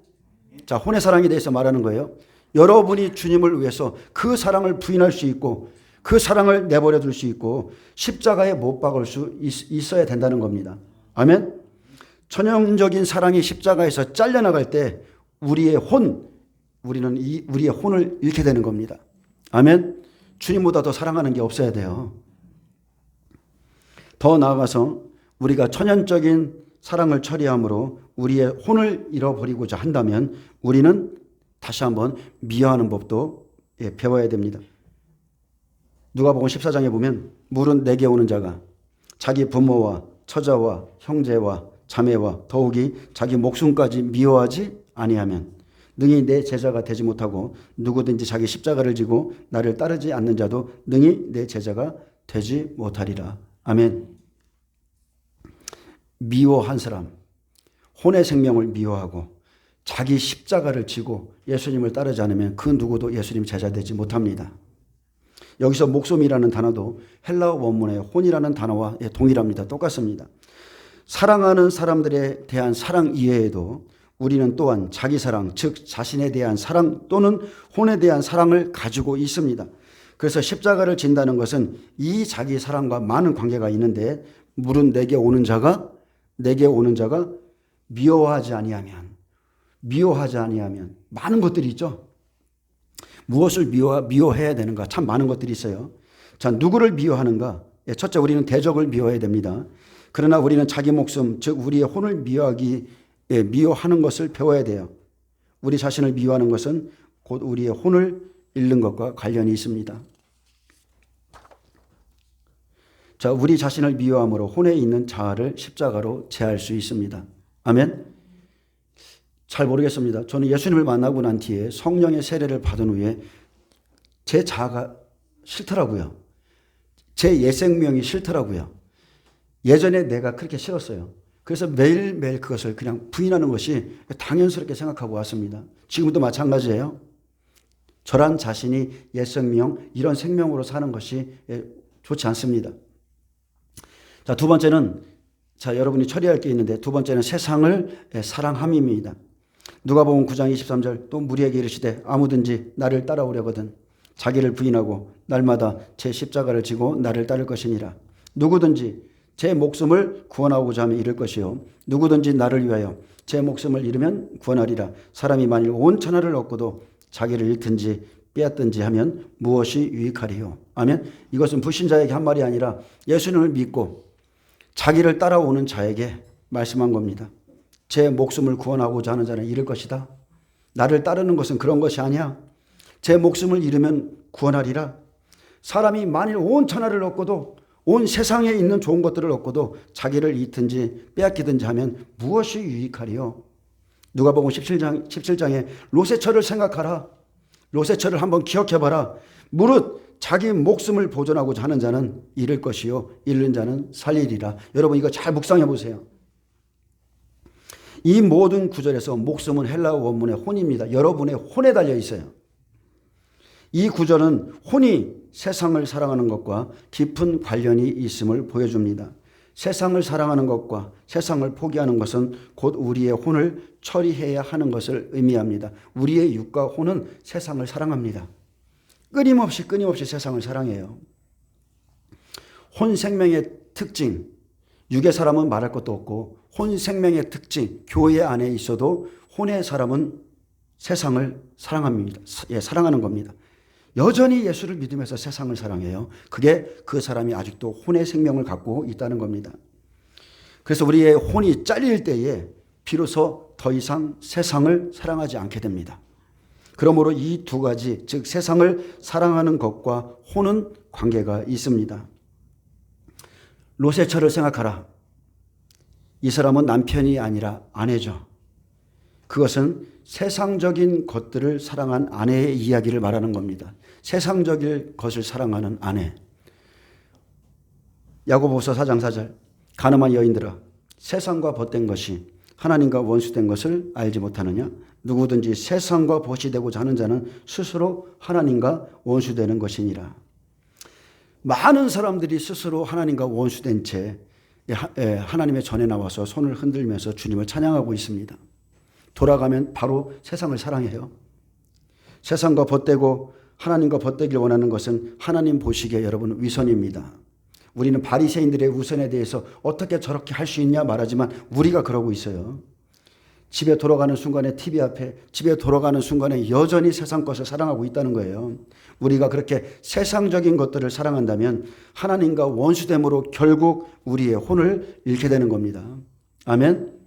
자, 혼의 사랑에 대해서 말하는 거예요. 여러분이 주님을 위해서 그 사랑을 부인할 수 있고 그 사랑을 내버려 둘 수 있고 십자가에 못 박을 수 있어야 된다는 겁니다. 아멘? 천연적인 사랑이 십자가에서 잘려나갈 때 우리는 우리의 혼을 잃게 되는 겁니다. 아멘? 주님보다 더 사랑하는 게 없어야 돼요. 더 나아가서 우리가 천연적인 사랑을 처리함으로 우리의 혼을 잃어버리고자 한다면 우리는 다시 한번 미워하는 법도 배워야 됩니다. 누가복음 14장에 보면 물은 내게 오는 자가 자기 부모와 처자와 형제와 자매와 더욱이 자기 목숨까지 미워하지 아니하면 능히 내 제자가 되지 못하고 누구든지 자기 십자가를 지고 나를 따르지 않는 자도 능히 내 제자가 되지 못하리라. 아멘. 미워한 사람, 혼의 생명을 미워하고 자기 십자가를 지고 예수님을 따르지 않으면 그 누구도 예수님 제자 되지 못합니다. 여기서 목숨이라는 단어도 헬라어 원문의 혼이라는 단어와 동일합니다. 똑같습니다. 사랑하는 사람들에 대한 사랑 이외에도 우리는 또한 자기 사랑, 즉 자신에 대한 사랑 또는 혼에 대한 사랑을 가지고 있습니다. 그래서 십자가를 진다는 것은 이 자기 사랑과 많은 관계가 있는데 물은 내게 오는 자가 미워하지 아니하면 많은 것들이 있죠. 무엇을 미워해야 되는가? 참 많은 것들이 있어요. 자, 누구를 미워하는가? 첫째, 우리는 대적을 미워해야 됩니다. 그러나 우리는 자기 목숨, 즉 우리의 혼을 미워하는 것을 배워야 돼요. 우리 자신을 미워하는 것은 곧 우리의 혼을 잃는 것과 관련이 있습니다. 자, 우리 자신을 미워함으로 혼에 있는 자아를 십자가로 제할 수 있습니다. 아멘. 잘 모르겠습니다. 저는 예수님을 만나고 난 뒤에 성령의 세례를 받은 후에 제 자아가 싫더라고요. 제 옛생명이 싫더라고요. 예전에 내가 그렇게 싫었어요. 그래서 매일매일 그것을 그냥 부인하는 것이 당연스럽게 생각하고 왔습니다. 지금도 마찬가지예요. 저란 자신이 옛생명, 이런 생명으로 사는 것이 좋지 않습니다. 자, 두 번째는 여러분이 처리할 게 있는데 두 번째는 세상을 사랑함입니다. 누가복음 9장 23절 또 무리에게 이르시되 아무든지 나를 따라오려거든 자기를 부인하고 날마다 제 십자가를 지고 나를 따를 것이니라. 누구든지 제 목숨을 구원하고자 하면 잃을 것이요 누구든지 나를 위하여 제 목숨을 잃으면 구원하리라. 사람이 만일 온 천하를 얻고도 자기를 잃든지 빼앗든지 하면 무엇이 유익하리요. 아멘. 이것은 불신자에게 한 말이 아니라 예수님을 믿고 자기를 따라오는 자에게 말씀한 겁니다. 제 목숨을 구원하고자 하는 자는 잃을 것이다. 나를 따르는 것은 그런 것이 아니야. 제 목숨을 잃으면 구원하리라. 사람이 만일 온 천하를 얻고도 온 세상에 있는 좋은 것들을 얻고도 자기를 잃든지 빼앗기든지 하면 무엇이 유익하리요. 누가복음 17장에 롯의 생각하라. 롯의 철을 한번 기억해봐라. 무릇 자기 목숨을 보존하고자 하는 자는 잃을 것이요 잃는 자는 살리리라. 여러분 이거 잘 묵상해 보세요. 이 모든 구절에서 목숨은 헬라어 원문의 혼입니다. 여러분의 혼에 달려 있어요. 이 구절은 혼이 세상을 사랑하는 것과 깊은 관련이 있음을 보여줍니다. 세상을 사랑하는 것과 세상을 포기하는 것은 곧 우리의 혼을 처리해야 하는 것을 의미합니다. 우리의 육과 혼은 세상을 사랑합니다. 끊임없이 세상을 사랑해요. 혼 생명의 특징, 육의 사람은 말할 것도 없고 혼 생명의 특징, 교회 안에 있어도 혼의 사람은 세상을 사랑합니다. 사랑하는 겁니다. 여전히 예수를 믿으면서 세상을 사랑해요. 그게 그 사람이 아직도 혼의 생명을 갖고 있다는 겁니다. 그래서 우리의 혼이 잘릴 때에 비로소 더 이상 세상을 사랑하지 않게 됩니다. 그러므로 이 두 가지, 즉 세상을 사랑하는 것과 혼은 관계가 있습니다. 롯의 처를 생각하라. 이 사람은 남편이 아니라 아내죠. 그것은 세상적인 것들을 사랑한 아내의 이야기를 말하는 겁니다. 세상적인 것을 사랑하는 아내. 야고보서 4장 4절. 가늠한 여인들아, 세상과 벗된 것이 하나님과 원수된 것을 알지 못하느냐? 누구든지 세상과 벗이 되고자 하는 자는 스스로 하나님과 원수되는 것이니라. 많은 사람들이 스스로 하나님과 원수된 채 하나님의 전에 나와서 손을 흔들면서 주님을 찬양하고 있습니다. 돌아가면 바로 세상을 사랑해요. 세상과 벗되고 하나님과 벗되길 원하는 것은 하나님 보시기에 여러분 위선입니다. 우리는 바리새인들의 위선에 대해서 어떻게 저렇게 할 수 있냐 말하지만 우리가 그러고 있어요. 집에 돌아가는 순간에 TV 앞에 집에 돌아가는 순간에 여전히 세상 것을 사랑하고 있다는 거예요. 우리가 그렇게 세상적인 것들을 사랑한다면 하나님과 원수됨으로 결국 우리의 혼을 잃게 되는 겁니다. 아멘.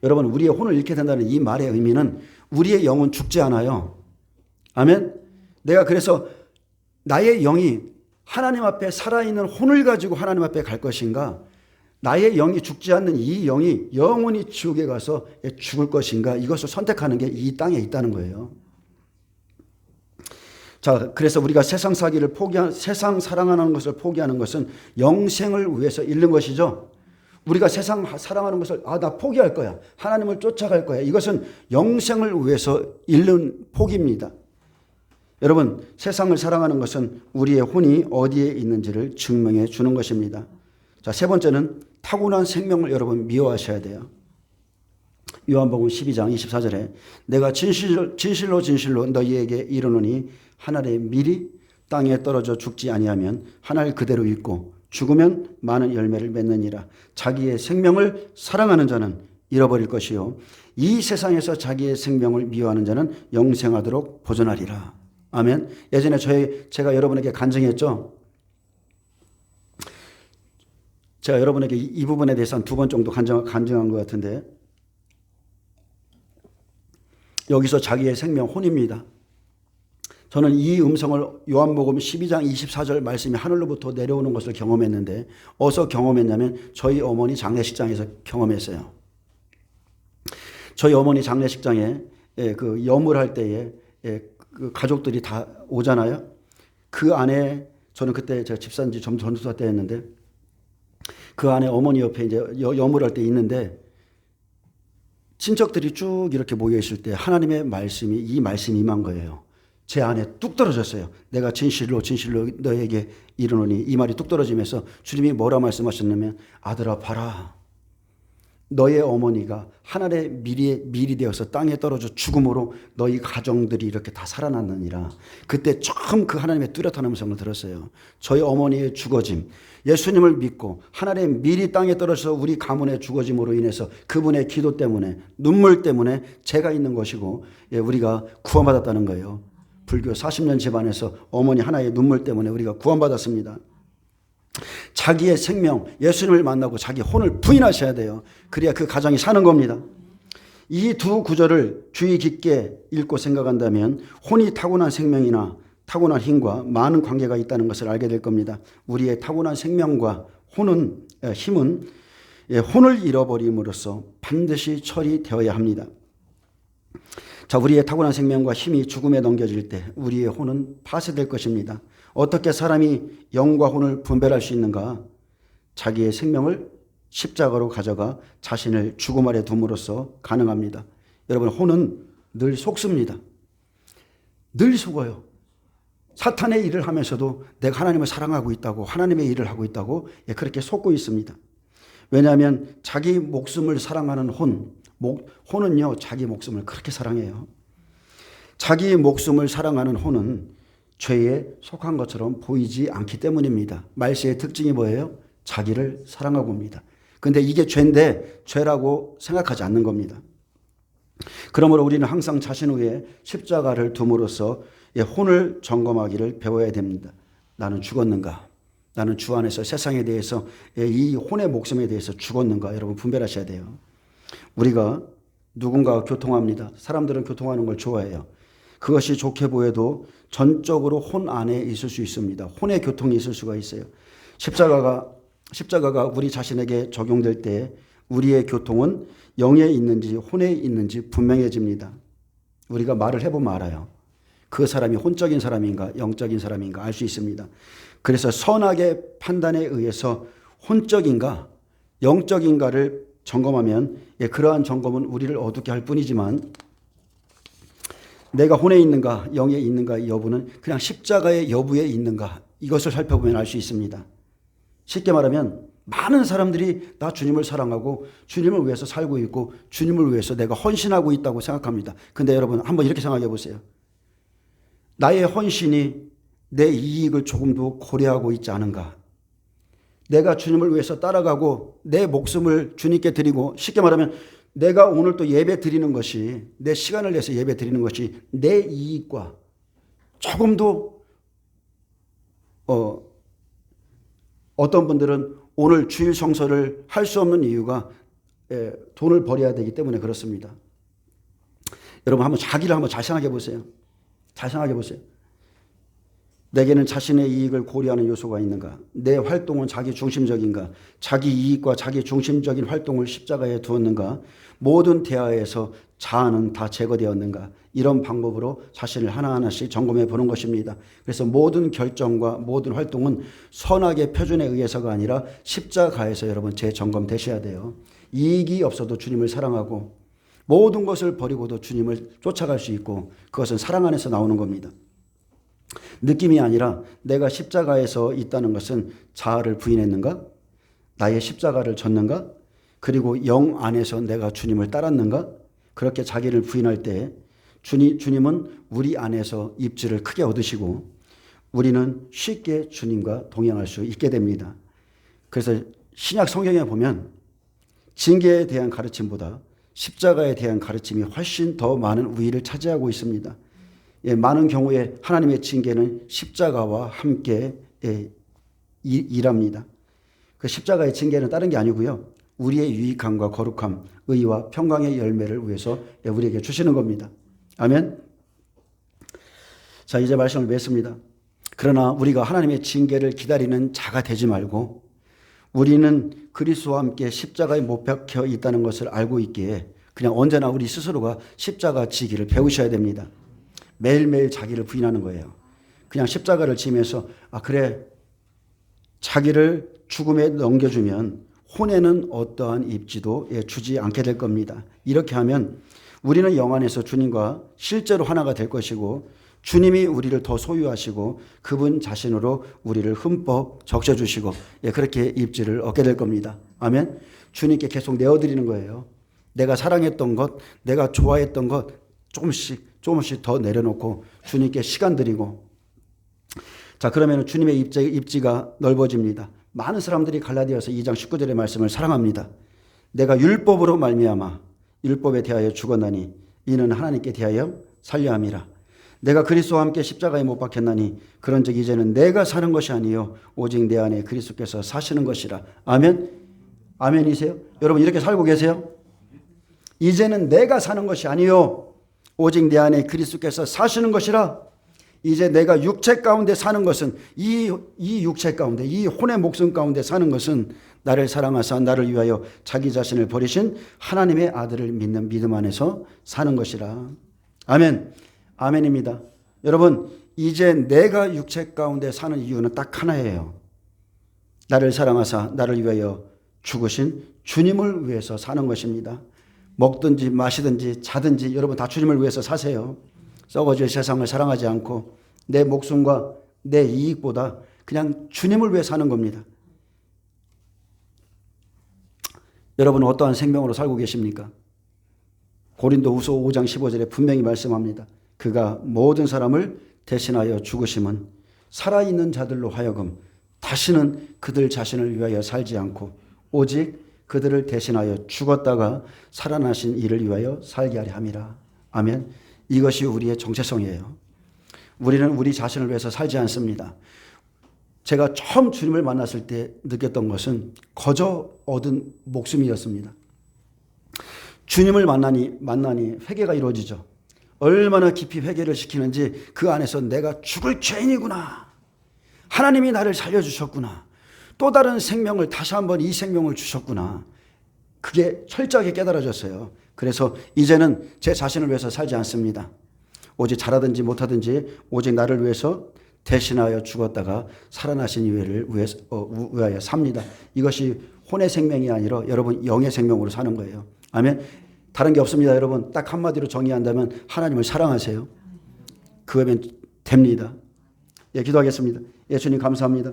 여러분, 우리의 혼을 잃게 된다는 이 말의 의미는 우리의 영은 죽지 않아요. 아멘. 내가 그래서 나의 영이 하나님 앞에 살아있는 혼을 가지고 하나님 앞에 갈 것인가, 나의 영이 죽지 않는 이 영이 영원히 지옥에 가서 죽을 것인가, 이것을 선택하는 게 이 땅에 있다는 거예요. 자, 그래서 우리가 세상 사기를 세상 사랑하는 것을 포기하는 것은 영생을 위해서 잃는 것이죠. 우리가 세상 사랑하는 것을 나 포기할 거야, 하나님을 쫓아갈 거야, 이것은 영생을 위해서 잃는 포기입니다. 여러분, 세상을 사랑하는 것은 우리의 혼이 어디에 있는지를 증명해 주는 것입니다. 자, 세 번째는 타고난 생명을 여러분 미워하셔야 돼요. 요한복음 12장 24절에 내가 진실로 너희에게 이르노니 하늘의 밀이 땅에 떨어져 죽지 아니하면 하늘 그대로 있고 죽으면 많은 열매를 맺느니라. 자기의 생명을 사랑하는 자는 잃어버릴 것이요 이 세상에서 자기의 생명을 미워하는 자는 영생하도록 보존하리라. 아멘. 예전에 제가 여러분에게 간증했죠. 제가 여러분에게 이 부분에 대해서 한 2번 정도 간증한 것 같은데, 여기서 자기의 생명 혼입니다. 저는 이 음성을 요한복음 12장 24절 말씀이 하늘로부터 내려오는 것을 경험했는데, 어디서 경험했냐면 저희 어머니 장례식장에서 경험했어요. 저희 어머니 장례식장에 그 염을 때에 그 가족들이 다 오잖아요. 그 안에 저는 그때 제가 집사인지 전도사 때였는데, 그 안에 어머니 옆에 이제 염을 할 때 있는데, 친척들이 쭉 이렇게 모여 있을 때 하나님의 말씀이 임한 거예요. 제 안에 뚝 떨어졌어요. 내가 진실로 너에게 이르노니, 이 말이 뚝 떨어지면서 주님이 뭐라 말씀하셨냐면, 아들아 봐라, 너의 어머니가 하늘의 밀이 되어서 땅에 떨어져 죽음으로 너희 가정들이 이렇게 다 살아났느니라. 그때 처음 그 하나님의 뚜렷한 음성을 들었어요. 저희 어머니의 죽어짐, 예수님을 믿고 하늘의 밀이 땅에 떨어져서 우리 가문의 죽어짐으로 인해서 그분의 기도 때문에, 눈물 때문에 제가 있는 것이고, 우리가 구원받았다는 거예요. 불교 40년 집안에서 어머니 하나의 눈물 때문에 우리가 구원받았습니다. 자기의 생명, 예수님을 만나고 자기 혼을 부인하셔야 돼요. 그래야 그 가정이 사는 겁니다. 이 두 구절을 주의 깊게 읽고 생각한다면 혼이 타고난 생명이나 타고난 힘과 많은 관계가 있다는 것을 알게 될 겁니다. 우리의 타고난 생명과 힘은 혼을 잃어버림으로써 반드시 처리되어야 합니다. 자, 우리의 타고난 생명과 힘이 죽음에 넘겨질 때 우리의 혼은 파쇄될 것입니다. 어떻게 사람이 영과 혼을 분별할 수 있는가? 자기의 생명을 십자가로 가져가 자신을 죽음 아래 둠으로써 가능합니다. 여러분, 혼은 늘 속습니다. 늘 속어요. 사탄의 일을 하면서도 내가 하나님을 사랑하고 있다고, 하나님의 일을 하고 있다고 그렇게 속고 있습니다. 왜냐하면 자기 목숨을 사랑하는 혼은요 자기 목숨을 그렇게 사랑해요. 자기 목숨을 사랑하는 혼은 죄에 속한 것처럼 보이지 않기 때문입니다. 말세의 특징이 뭐예요? 자기를 사랑하고 옵니다. 근데 이게 죄인데 죄라고 생각하지 않는 겁니다. 그러므로 우리는 항상 자신 위에 십자가를 둠으로써 혼을 점검하기를 배워야 됩니다. 나는 죽었는가? 나는 주 안에서 세상에 대해서 이 혼의 목숨에 대해서 죽었는가? 여러분 분별하셔야 돼요. 우리가 누군가와 교통합니다. 사람들은 교통하는 걸 좋아해요. 그것이 좋게 보여도 전적으로 혼 안에 있을 수 있습니다. 혼의 교통이 있을 수가 있어요. 십자가가 우리 자신에게 적용될 때 우리의 교통은 영에 있는지 혼에 있는지 분명해집니다. 우리가 말을 해보면 알아요. 그 사람이 혼적인 사람인가 영적인 사람인가 알 수 있습니다. 그래서 선악의 판단에 의해서 혼적인가 영적인가를 점검하면 그러한 점검은 우리를 어둡게 할 뿐이지만 내가 혼에 있는가 영에 있는가 여부는 그냥 십자가의 여부에 있는가 이것을 살펴보면 알 수 있습니다. 쉽게 말하면 많은 사람들이 나 주님을 사랑하고 주님을 위해서 살고 있고 주님을 위해서 내가 헌신하고 있다고 생각합니다. 근데 여러분 한번 이렇게 생각해 보세요. 나의 헌신이 내 이익을 조금도 고려하고 있지 않은가? 내가 주님을 위해서 따라가고 내 목숨을 주님께 드리고 쉽게 말하면 내가 오늘 또 예배 드리는 것이 내 시간을 내서 예배 드리는 것이 내 이익과 조금도 어떤 분들은 오늘 주일 성서를 할 수 없는 이유가 돈을 벌어야 되기 때문에 그렇습니다. 여러분 한번 자기를 한번 잘 생각해 보세요. 잘 생각해 보세요. 내게는 자신의 이익을 고려하는 요소가 있는가? 내 활동은 자기 중심적인가? 자기 이익과 자기 중심적인 활동을 십자가에 두었는가? 모든 대화에서 자아는 다 제거되었는가? 이런 방법으로 자신을 하나하나씩 점검해 보는 것입니다. 그래서 모든 결정과 모든 활동은 선악의 표준에 의해서가 아니라 십자가에서 여러분 재점검되셔야 돼요. 이익이 없어도 주님을 사랑하고 모든 것을 버리고도 주님을 쫓아갈 수 있고 그것은 사랑 안에서 나오는 겁니다. 느낌이 아니라 내가 십자가에서 있다는 것은 자아를 부인했는가? 나의 십자가를 졌는가? 그리고 영 안에서 내가 주님을 따랐는가? 그렇게 자기를 부인할 때 주님은 우리 안에서 입지를 크게 얻으시고 우리는 쉽게 주님과 동행할 수 있게 됩니다. 그래서 신약 성경에 보면 징계에 대한 가르침보다 십자가에 대한 가르침이 훨씬 더 많은 우위를 차지하고 있습니다. 많은 경우에 하나님의 징계는 십자가와 함께 일합니다. 그 십자가의 징계는 다른 게 아니고요. 우리의 유익함과 거룩함, 의와 평강의 열매를 위해서 우리에게 주시는 겁니다. 아멘. 자, 이제 말씀을 맺습니다. 그러나 우리가 하나님의 징계를 기다리는 자가 되지 말고 우리는 그리스도와 함께 십자가에 못 박혀 있다는 것을 알고 있기에 그냥 언제나 우리 스스로가 십자가 지기를 배우셔야 됩니다. 매일매일 자기를 부인하는 거예요. 그냥 십자가를 지면서 그래 자기를 죽음에 넘겨주면 혼에는 어떠한 입지도 주지 않게 될 겁니다. 이렇게 하면 우리는 영 안에서 주님과 실제로 하나가 될 것이고 주님이 우리를 더 소유하시고 그분 자신으로 우리를 흠뻑 적셔주시고 그렇게 입지를 얻게 될 겁니다. 아멘. 주님께 계속 내어드리는 거예요. 내가 사랑했던 것, 내가 좋아했던 것 조금씩 더 내려놓고 주님께 시간 드리고 자 그러면 주님의 입지가 넓어집니다. 많은 사람들이 갈라디아서 2장 19절의 말씀을 사랑합니다. 내가 율법으로 말미암아 율법에 대하여 죽었나니 이는 하나님께 대하여 살려 함이라. 내가 그리스도와 함께 십자가에 못 박혔나니 그런즉 이제는 내가 사는 것이 아니요 오직 내 안에 그리스도께서 사시는 것이라. 아멘. 아멘이세요? 여러분 이렇게 살고 계세요? 이제는 내가 사는 것이 아니요 오직 내 안에 그리스도께서 사시는 것이라. 이제 내가 육체 가운데 사는 것은 이 육체 가운데 이 혼의 목숨 가운데 사는 것은 나를 사랑하사 나를 위하여 자기 자신을 버리신 하나님의 아들을 믿는 믿음 안에서 사는 것이라. 아멘. 아멘입니다. 여러분 이제 내가 육체 가운데 사는 이유는 딱 하나예요. 나를 사랑하사 나를 위하여 죽으신 주님을 위해서 사는 것입니다. 먹든지 마시든지 자든지 여러분 다 주님을 위해서 사세요. 썩어질 세상을 사랑하지 않고 내 목숨과 내 이익보다 그냥 주님을 위해 사는 겁니다. 여러분 어떠한 생명으로 살고 계십니까? 고린도후서 5장 15절에 분명히 말씀합니다. 그가 모든 사람을 대신하여 죽으심은 살아있는 자들로 하여금 다시는 그들 자신을 위하여 살지 않고 오직 그들을 대신하여 죽었다가 살아나신 이를 위하여 살게 하려 함이라. 아멘. 이것이 우리의 정체성이에요. 우리는 우리 자신을 위해서 살지 않습니다. 제가 처음 주님을 만났을 때 느꼈던 것은 거저 얻은 목숨이었습니다. 주님을 만나니 회개가 이루어지죠. 얼마나 깊이 회개를 시키는지 그 안에서 내가 죽을 죄인이구나. 하나님이 나를 살려주셨구나. 또 다른 생명을 다시 한번 이 생명을 주셨구나. 그게 철저하게 깨달아졌어요. 그래서 이제는 제 자신을 위해서 살지 않습니다. 오직 잘하든지 못하든지 오직 나를 위해서 대신하여 죽었다가 살아나신 이를 위하여 삽니다. 이것이 혼의 생명이 아니라 여러분 영의 생명으로 사는 거예요. 아멘. 다른 게 없습니다. 여러분 딱 한마디로 정의한다면 하나님을 사랑하세요. 그거면 됩니다. 예, 기도하겠습니다. 예, 주님 감사합니다.